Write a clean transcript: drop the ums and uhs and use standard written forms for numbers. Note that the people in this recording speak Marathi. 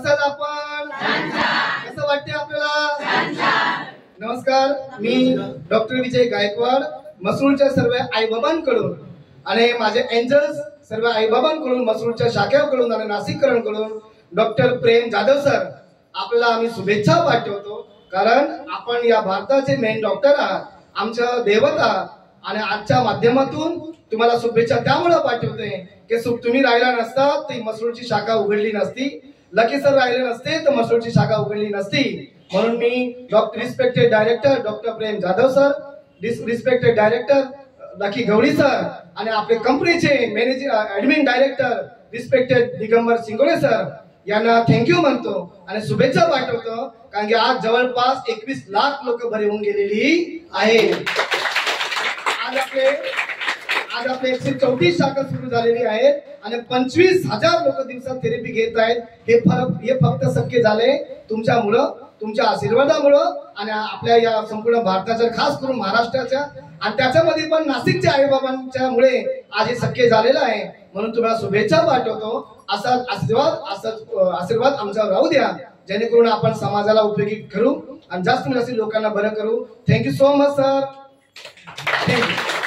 बसाल आपण. कसं वाटते आपल्याला? नमस्कार, मी डॉक्टर विजय गायकवाड, मसरूळच्या सर्व आईबाबांकडून आणि माझे एंजल्स सर्व आईबाबांकडून, मसरूळच्या शाखेकडून आणि नाशिककरांकडून डॉक्टर प्रेम जाधव सर आपल्याला आम्ही शुभेच्छा पाठवतो. कारण आपण या भारताचे मेन डॉक्टर आहात, आमच्या देवता, आणि आजच्या माध्यमातून तुम्हाला शुभेच्छा त्यामुळे पाठवते की तुम्ही राहिला नसता तर मसरूळची शाखा उघडली नसती, लकी सर राहिले नसते तर मसरूळची शाखा उघडली नसती. म्हणून मी respected director doctor Prem Jadhav sir, respected director Lucky Gawali sir आणि आपले कंपनीचे managing admin director respected Digambar Singole sir यांना थँक्यू म्हणतो आणि शुभेच्छा पाठवतो. कारण की आज जवळपास 21 लाख लोक बरे होऊन गेलेली आहे. आज आपले 134 शाखा सुरू झालेली आहेत आणि 25,000 लोक दिवसात थेरपी घेत आहेत. हे फक्त शक्य झाले तुमच्यामुळं, तुमच्या आशीर्वादामुळं आणि आपल्या या संपूर्ण भारताच्या, खास करून महाराष्ट्राच्या आणि त्याच्यामध्ये पण नाशिकच्या आईबाबांच्या मुळे आज हे शक्य झालेलं आहे. म्हणून तुम्हाला शुभेच्छा पाठवतो. असाच आशीर्वाद आमच्यावर राहू द्या, जेणेकरून आपण समाजाला उपयोगी करू आणि जास्त लोकांना बरं करू. Thank you so much sir. Thank you.